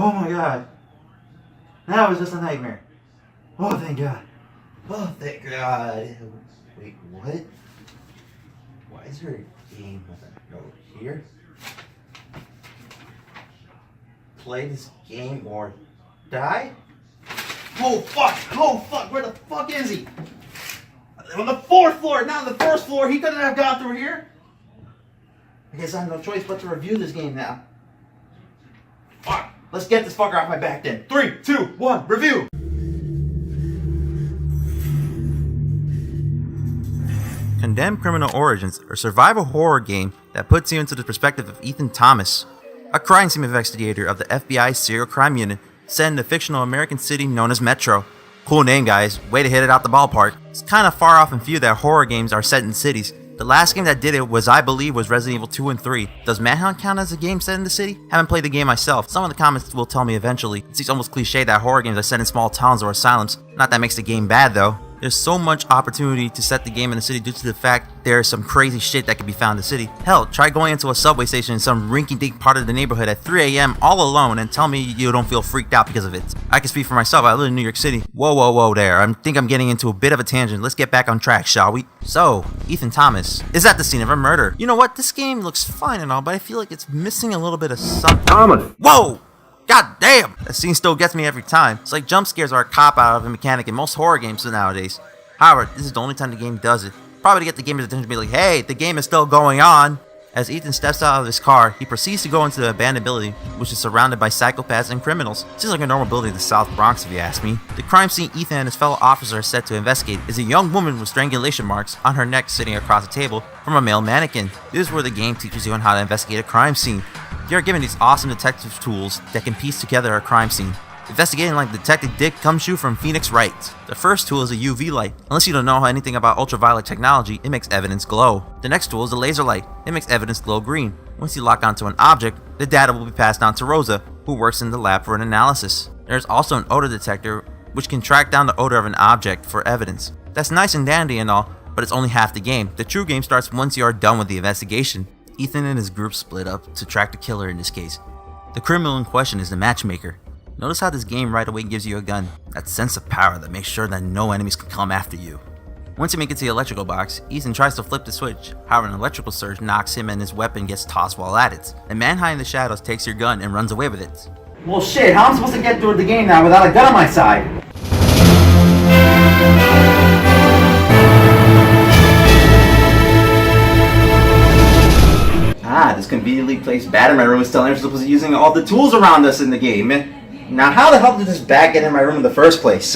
Oh my god. That was just a nightmare. Oh, thank God. Oh, thank God. Wait, what? Why is there a game with a note here? Play this game or die? Oh fuck! Oh fuck! Where the fuck is he? On the 4th floor, not on the 1st floor. He couldn't have gone through here. I guess I have no choice but to review this game now. Fuck! Let's get this fucker off my back then. 3, 2, 1, review! Condemned Criminal Origins, a survival horror game that puts you into the perspective of Ethan Thomas, a crime scene investigator of the FBI serial crime unit set in the fictional American city known as Metro. Cool name, guys. Way to hit it out the ballpark. It's kind of far off and few that horror games are set in cities. The last game that did it was, I believe, was Resident Evil 2 and 3. Does Manhunt count as a game set in the city? Haven't played the game myself. Some of the comments will tell me eventually. It seems almost cliche that horror games are set in small towns or asylums. Not that makes the game bad though. There's so much opportunity to set the game in the city due to the fact there's some crazy shit that can be found in the city. Hell, try going into a subway station in some rinky-dink part of the neighborhood at 3 a.m. all alone and tell me you don't feel freaked out because of it. I can speak for myself. I live in New York City. Whoa there. I think I'm getting into a bit of a tangent. Let's get back on track, shall we? So, Ethan Thomas is at the scene of a murder. You know what? This game looks fine and all, but I feel like it's missing a little bit of something. Thomas! Whoa! God damn! That scene still gets me every time. It's like jump scares are a cop-out of a mechanic in most horror games nowadays. However, this is the only time the game does it. Probably to get the gamer's attention to be like, hey, the game is still going on. As Ethan steps out of his car, he proceeds to go into the abandoned building, which is surrounded by psychopaths and criminals. Seems like a normal building in the South Bronx, if you ask me. The crime scene Ethan and his fellow officer are set to investigate is a young woman with strangulation marks on her neck sitting across a table from a male mannequin. This is where the game teaches you on how to investigate a crime scene. You are given these awesome detective tools that can piece together a crime scene. Investigating like Detective Dick Cumshoe from Phoenix Wright. The first tool is a UV light. Unless you don't know anything about ultraviolet technology, it makes evidence glow. The next tool is a laser light. It makes evidence glow green. Once you lock onto an object, the data will be passed on to Rosa, who works in the lab for an analysis. There's also an odor detector, which can track down the odor of an object for evidence. That's nice and dandy and all, but it's only half the game. The true game starts once you are done with the investigation. Ethan and his group split up to track the killer in this case. The criminal in question is the matchmaker. Notice how this game right away gives you a gun. That sense of power that makes sure that no enemies can come after you. Once you make it to the electrical box, Ethan tries to flip the switch. However, an electrical surge knocks him and his weapon gets tossed while at it. A man hiding in the shadows takes your gun and runs away with it. Well shit, how am I supposed to get through the game now without a gun on my side? This conveniently placed bat in my room is telling us we're supposed to be using all the tools around us in the game. Now how the hell did this bat get in my room in the first place?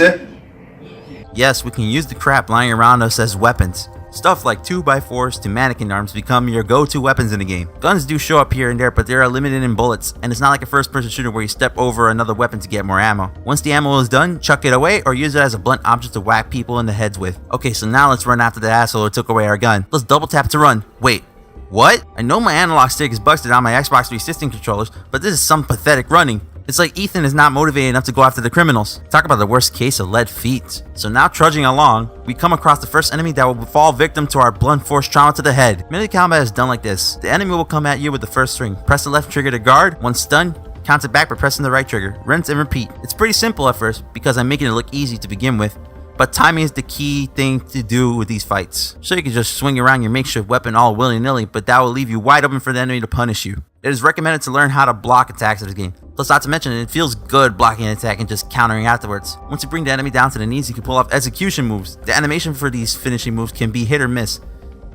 Yes, we can use the crap lying around us as weapons. Stuff like 2x4s to mannequin arms become your go-to weapons in the game. Guns do show up here and there, but they are limited in bullets, and it's not like a first-person shooter where you step over another weapon to get more ammo. Once the ammo is done, chuck it away or use it as a blunt object to whack people in the heads with. Okay, so now let's run after the asshole who took away our gun. Let's double tap to run. Wait. What? I know my analog stick is busted on my Xbox 360 controllers, but this is some pathetic running. It's like Ethan is not motivated enough to go after the criminals. Talk about the worst case of lead feet. So now trudging along, we come across the first enemy that will fall victim to our blunt force trauma to the head. Melee combat is done like this. The enemy will come at you with the first string. Press the left trigger to guard. Once stunned, count it back by pressing the right trigger. Rinse and repeat. It's pretty simple at first because I'm making it look easy to begin with. But timing is the key thing to do with these fights. So you can just swing around your makeshift weapon all willy-nilly, but that will leave you wide open for the enemy to punish you. It is recommended to learn how to block attacks in this game. Plus, not to mention, it feels good blocking an attack and just countering afterwards. Once you bring the enemy down to the knees, you can pull off execution moves. The animation for these finishing moves can be hit or miss.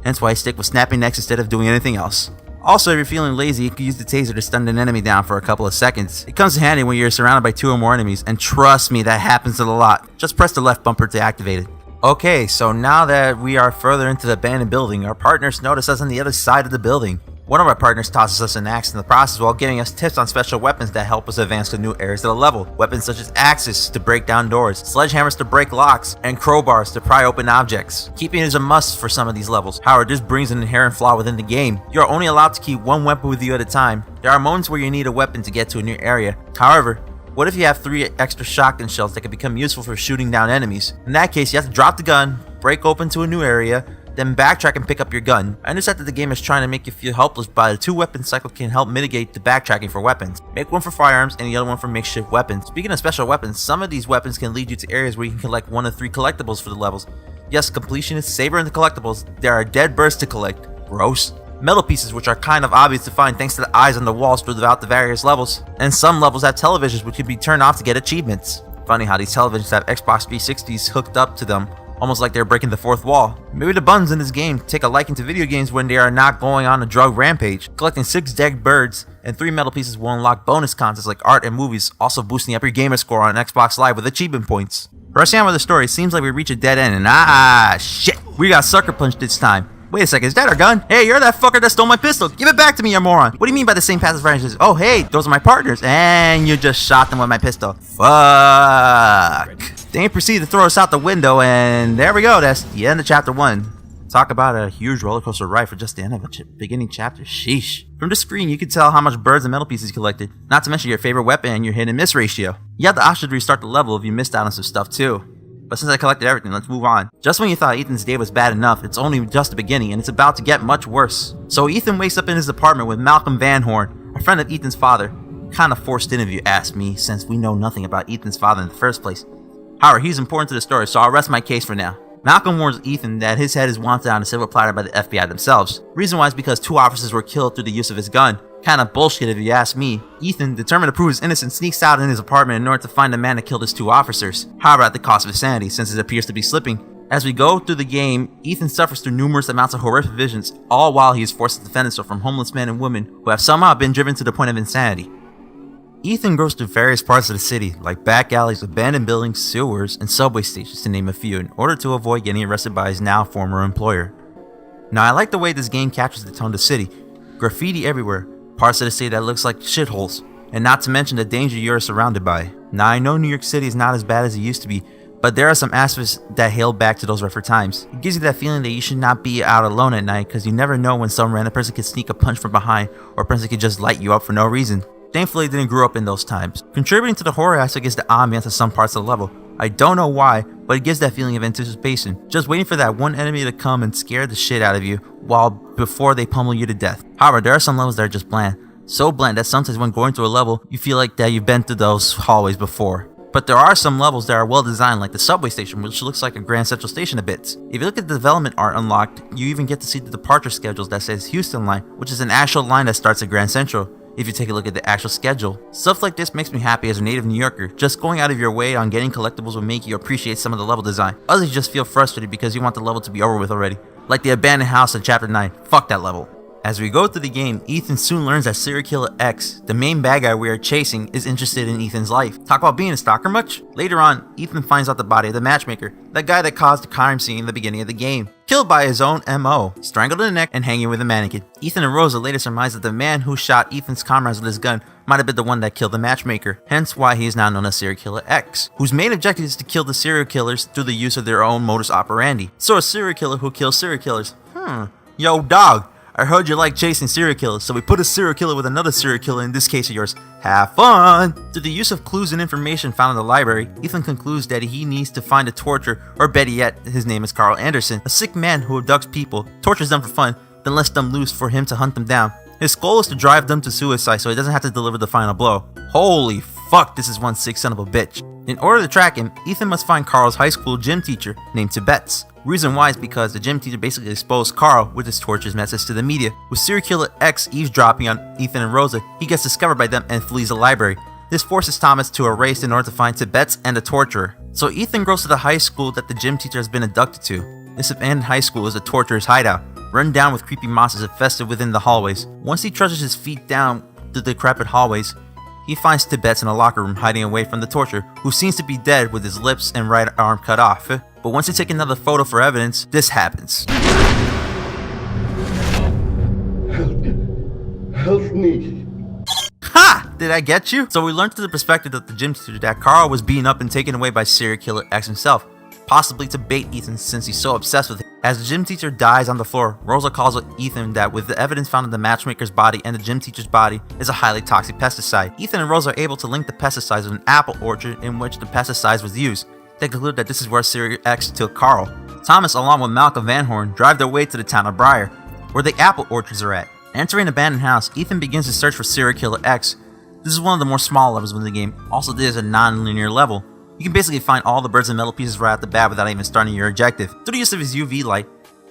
Hence why I stick with snapping necks instead of doing anything else. Also, if you're feeling lazy, you can use the taser to stun an enemy down for a couple of seconds. It comes in handy when you're surrounded by 2 or more enemies, and trust me, that happens a lot. Just press the left bumper to activate it. Okay, so now that we are further into the abandoned building, our partners notice us on the other side of the building. One of our partners tosses us an axe in the process while giving us tips on special weapons that help us advance to new areas of the level. Weapons such as axes to break down doors, sledgehammers to break locks, and crowbars to pry open objects. Keeping is a must for some of these levels. However, this brings an inherent flaw within the game. You are only allowed to keep one weapon with you at a time. There are moments where you need a weapon to get to a new area. However, what if you have 3 extra shotgun shells that can become useful for shooting down enemies? In that case, you have to drop the gun, break open to a new area, then backtrack and pick up your gun. I understand that the game is trying to make you feel helpless, but a 2-weapon cycle can help mitigate the backtracking for weapons. Make one for firearms and the other one for makeshift weapons. Speaking of special weapons, some of these weapons can lead you to areas where you can collect 1 of 3 collectibles for the levels. Yes, completionists savor in the collectibles. There are dead birds to collect. Gross. Metal pieces, which are kind of obvious to find thanks to the eyes on the walls throughout the various levels. And some levels have televisions which can be turned off to get achievements. Funny how these televisions have Xbox 360s hooked up to them, almost like they're breaking the fourth wall. Maybe the buttons in this game take a liking to video games when they are not going on a drug rampage. Collecting 6 dead birds and 3 metal pieces will unlock bonus contests like art and movies, also boosting up your gamer score on Xbox Live with achievement points. Rushing on with the story, it seems like we reach a dead end and shit, we got sucker punched this time. Wait a second, is that our gun? Hey, you're that fucker that stole my pistol. Give it back to me, you moron. What do you mean by the same path as friends? Oh, hey, those are my partners. And you just shot them with my pistol. Fuck. They proceeded to throw us out the window, and there we go. That's the end of chapter 1. Talk about a huge roller coaster ride for just the end of a beginning chapter. Sheesh. From the screen, you can tell how much birds and metal pieces you collected. Not to mention your favorite weapon and your hit and miss ratio. You have the option to restart the level if you missed out on some stuff too. But since I collected everything, let's move on. Just when you thought Ethan's day was bad enough, it's only just the beginning, and it's about to get much worse. So Ethan wakes up in his apartment with Malcolm Van Horn, a friend of Ethan's father. Kind of forced in if you ask me, since we know nothing about Ethan's father in the first place. However, he's important to the story, so I'll rest my case for now. Malcolm warns Ethan that his head is wanted on a civil platter by the FBI themselves. Reason why is because 2 officers were killed through the use of his gun. Kinda bullshit if you ask me. Ethan, determined to prove his innocence, sneaks out in his apartment in order to find the man that killed his 2 officers. However, at the cost of his sanity, since it appears to be slipping. As we go through the game, Ethan suffers through numerous amounts of horrific visions, all while he is forced to defend himself from homeless men and women who have somehow been driven to the point of insanity. Ethan goes through various parts of the city, like back alleys, abandoned buildings, sewers, and subway stations to name a few, in order to avoid getting arrested by his now former employer. Now I like the way this game captures the tone of the city. Graffiti everywhere, parts of the city that looks like shitholes, and not to mention the danger you're surrounded by. Now I know New York City is not as bad as it used to be, but there are some aspects that hail back to those rougher times. It gives you that feeling that you should not be out alone at night, because you never know when some random person could sneak a punch from behind, or a person could just light you up for no reason. Thankfully, I didn't grow up in those times. Contributing to the horror aspect is the ambiance of some parts of the level. I don't know why, but it gives that feeling of anticipation. Just waiting for that one enemy to come and scare the shit out of you before they pummel you to death. However, there are some levels that are just bland. So bland that sometimes when going through a level, you feel like that you've been through those hallways before. But there are some levels that are well designed, like the subway station, which looks like a Grand Central Station a bit. If you look at the development art unlocked, you even get to see the departure schedules that says Houston Line, which is an actual line that starts at Grand Central. If you take a look at the actual schedule. Stuff like this makes me happy as a native New Yorker. Just going out of your way on getting collectibles will make you appreciate some of the level design. Others just feel frustrated because you want the level to be over with already. Like the abandoned house in chapter 9. Fuck that level. As we go through the game, Ethan soon learns that serial killer X, the main bad guy we are chasing, is interested in Ethan's life. Talk about being a stalker much? Later on, Ethan finds out the body of the matchmaker, the guy that caused the crime scene in the beginning of the game. Killed by his own MO, strangled in the neck and hanging with a mannequin. Ethan and Rosa later surmise that the man who shot Ethan's comrades with his gun might have been the one that killed the matchmaker, hence why he is now known as Serial Killer X, whose main objective is to kill the serial killers through the use of their own modus operandi. So a serial killer who kills serial killers. Yo dog, I heard you like chasing serial killers, so we put a serial killer with another serial killer, in this case of yours. Have fun! Through the use of clues and information found in the library, Ethan concludes that he needs to find a torturer, or better yet, his name is Carl Anderson, a sick man who abducts people, tortures them for fun, then lets them loose for him to hunt them down. His goal is to drive them to suicide so he doesn't have to deliver the final blow. Holy fuck, this is one sick son of a bitch. In order to track him, Ethan must find Carl's high school gym teacher, named Tibets. Reason why is because the gym teacher basically exposed Carl with his torturous message to the media. With Serial Killer X eavesdropping on Ethan and Rosa, he gets discovered by them and flees the library. This forces Thomas to a race in order to find Tibets and the torturer. So Ethan goes to the high school that the gym teacher has been abducted to. This abandoned high school is a torturer's hideout, run down with creepy monsters infested within the hallways. Once he trudges his feet down the decrepit hallways, he finds Tibets in a locker room hiding away from the torturer, who seems to be dead with his lips and right arm cut off. But once you take another photo for evidence, this happens. Help me. Ha! Did I get you? So we learned through the perspective of the gym teacher that Carl was beaten up and taken away by Serial Killer X himself, possibly to bait Ethan since he's so obsessed with him. As the gym teacher dies on the floor, Rosa calls Ethan that with the evidence found in the matchmaker's body and the gym teacher's body is a highly toxic pesticide. Ethan and Rosa are able to link the pesticides with an apple orchard in which the pesticide was used. They conclude that this is where Serial X took Carl. Thomas, along with Malcolm Van Horn, drive their way to the town of Briar, where the apple orchards are at. Entering an abandoned house, Ethan begins to search for serial killer X. This is one of the more small levels within the game. Also, this is a non-linear level. You can basically find all the birds and metal pieces right at the bat without even starting your objective. Through the use of his UV light,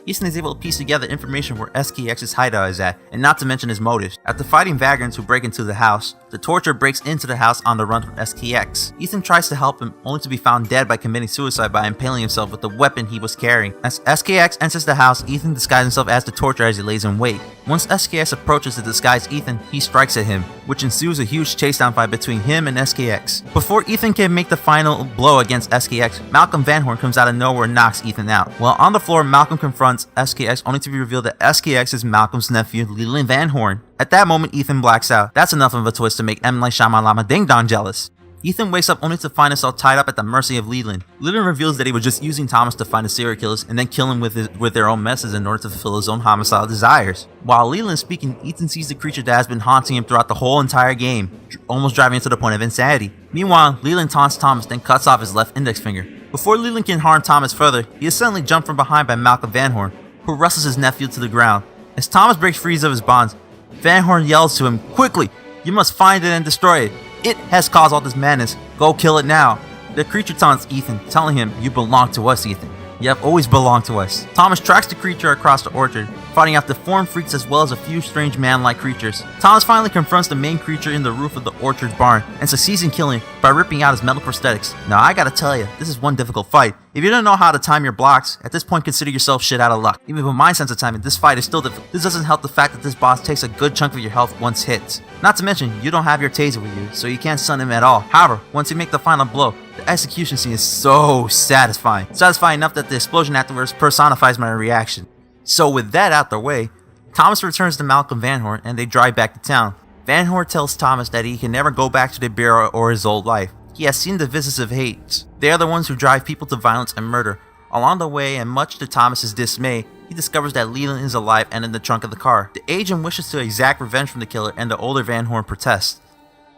Ethan is able to piece together information where SKX's hideout is at, and not to mention his motives. After fighting vagrants who break into the house, the torturer breaks into the house on the run from SKX. Ethan tries to help him, only to be found dead by committing suicide by impaling himself with the weapon he was carrying. As SKX enters the house, Ethan disguises himself as the torturer as he lays in wait. Once SKX approaches to disguise Ethan, he strikes at him, which ensues a huge chase-down fight between him and SKX. Before Ethan can make the final blow against SKX, Malcolm Van Horn comes out of nowhere and knocks Ethan out. While on the floor, Malcolm confronts SKX, only to be revealed that SKX is Malcolm's nephew, Leland Van Horn. At that moment, Ethan blacks out. That's enough of a twist to make M. Night Shyamalan Ding Dong jealous. Ethan wakes up only to find himself tied up at the mercy of Leland. Leland reveals that he was just using Thomas to find the serial killers and then kill him with their own messes in order to fulfill his own homicidal desires. While Leland is speaking, Ethan sees the creature that has been haunting him throughout the whole entire game, almost driving him to the point of insanity. Meanwhile, Leland taunts Thomas, then cuts off his left index finger. Before Leland can harm Thomas further, he is suddenly jumped from behind by Malcolm Van Horn, who wrestles his nephew to the ground. As Thomas breaks free of his bonds, Van Horn yells to him, "Quickly, you must find it and destroy it. It has caused all this madness. Go kill it now." The creature taunts Ethan, telling him, "You belong to us, Ethan. You have always belonged to us." Thomas tracks the creature across the orchard, fighting out deformed freaks as well as a few strange man-like creatures. Thomas finally confronts the main creature in the roof of the orchard's barn and succeeds in killing it by ripping out his metal prosthetics. Now I gotta tell you, this is one difficult fight. If you don't know how to time your blocks, at this point consider yourself shit out of luck. Even with my sense of timing, this fight is still difficult. This doesn't help the fact that this boss takes a good chunk of your health once hit. Not to mention, you don't have your taser with you, so you can't stun him at all. However, once you make the final blow, the execution scene is so satisfying. Satisfying enough that the explosion afterwards personifies my reaction. So with that out the way, Thomas returns to Malcolm Van Horn and they drive back to town. Van Horn tells Thomas that he can never go back to the bureau or his old life. He has seen the visits of hate. They are the ones who drive people to violence and murder. Along the way, and much to Thomas's dismay, he discovers that Leland is alive and in the trunk of the car. The agent wishes to exact revenge from the killer and the older Van Horn protests,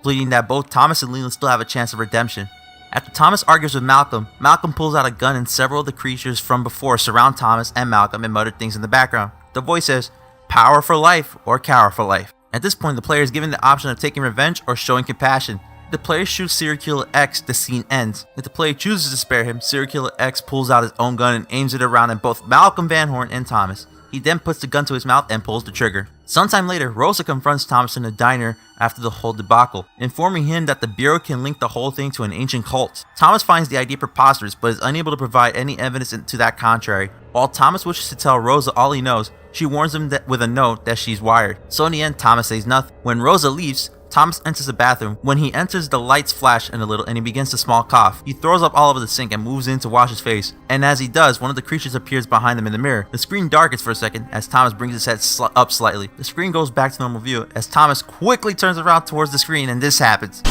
pleading that both Thomas and Leland still have a chance of redemption. After Thomas argues with Malcolm, Malcolm pulls out a gun and several of the creatures from before surround Thomas and Malcolm and mutter things in the background. The voice says, "Power for life or cower for life." At this point, the player is given the option of taking revenge or showing compassion. If the player shoots serial killer X, the scene ends. If the player chooses to spare him, serial killer X pulls out his own gun and aims it around at both Malcolm Van Horn and Thomas. He then puts the gun to his mouth and pulls the trigger. Sometime later, Rosa confronts Thomas in a diner after the whole debacle, informing him that the Bureau can link the whole thing to an ancient cult. Thomas finds the idea preposterous, but is unable to provide any evidence to that contrary. While Thomas wishes to tell Rosa all he knows, she warns him with a note that she's wired. So in the end, Thomas says nothing. When Rosa leaves, Thomas enters the bathroom. When he enters, the lights flash in a little and he begins to small cough. He throws up all over the sink and moves in to wash his face. And as he does, one of the creatures appears behind him in the mirror. The screen darkens for a second as Thomas brings his head up slightly. The screen goes back to normal view as Thomas quickly turns around towards the screen and this happens.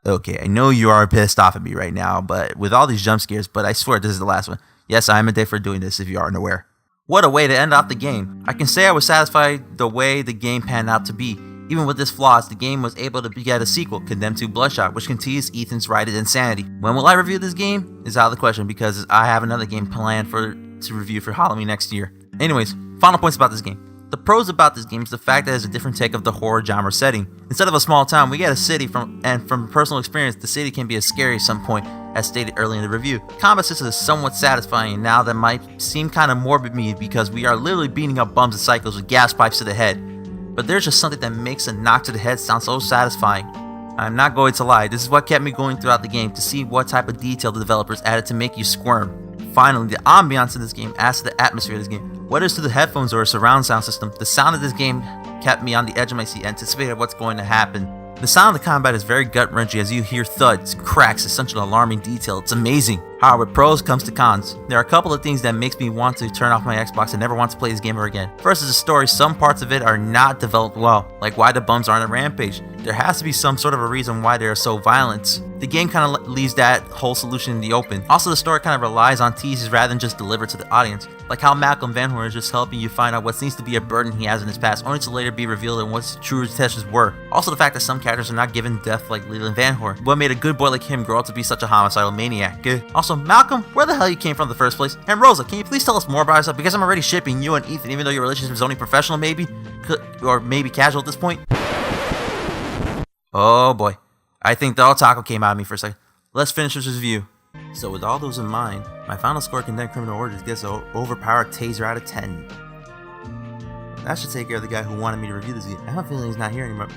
Okay, I know you are pissed off at me right now, but with all these jump scares, but I swear this is the last one. Yes, I am a dick for doing this if you aren't aware. What a way to end off the game. I can say I was satisfied the way the game panned out to be. Even with its flaws, the game was able to get a sequel, Condemned to Bloodshot, which continues Ethan's ride of insanity. When will I review this game? Is out of the question because I have another game planned to review for Halloween next year. Anyways, final points about this game. The pros about this game is the fact that it's a different take of the horror genre setting. Instead of a small town, we get a city and from personal experience, the city can be as scary at some point, as stated early in the review. Combat system is somewhat satisfying now that might seem kind of morbid to me because we are literally beating up bums and cycles with gas pipes to the head. But there's just something that makes a knock to the head sound so satisfying. I'm not going to lie, this is what kept me going throughout the game, to see what type of detail the developers added to make you squirm. Finally, the ambiance in this game adds to the atmosphere of this game. Whether it's through the headphones or a surround sound system, the sound of this game kept me on the edge of my seat, anticipating what's going to happen. The sound of the combat is very gut-wrenching as you hear thuds, cracks, it's such an alarming detail, it's amazing. However, with pros comes to cons. There are a couple of things that makes me want to turn off my Xbox and never want to play this game ever again. First is the story, some parts of it are not developed well, like why the bums aren't a rampage. There has to be some sort of a reason why they are so violent. The game kind of leaves that whole solution in the open. Also, the story kind of relies on teases rather than just deliver to the audience. Like how Malcolm Van Horn is just helping you find out what seems to be a burden he has in his past, only to later be revealed and what his true intentions were. Also, the fact that some characters are not given death like Leland Van Horn. What made a good boy like him grow up to be such a homicidal maniac? Also, Also, Malcolm, where the hell you came from in the first place? And Rosa, can you please tell us more about yourself? Because I'm already shipping you and Ethan, even though your relationship is only professional, maybe? Or maybe casual at this point? Oh boy. I think the otaku came out of me for a second. Let's finish this review. So with all those in mind, my final score condemned criminal origins gets an overpowered taser out of 10. That should take care of the guy who wanted me to review this game. I have a feeling he's not here anymore.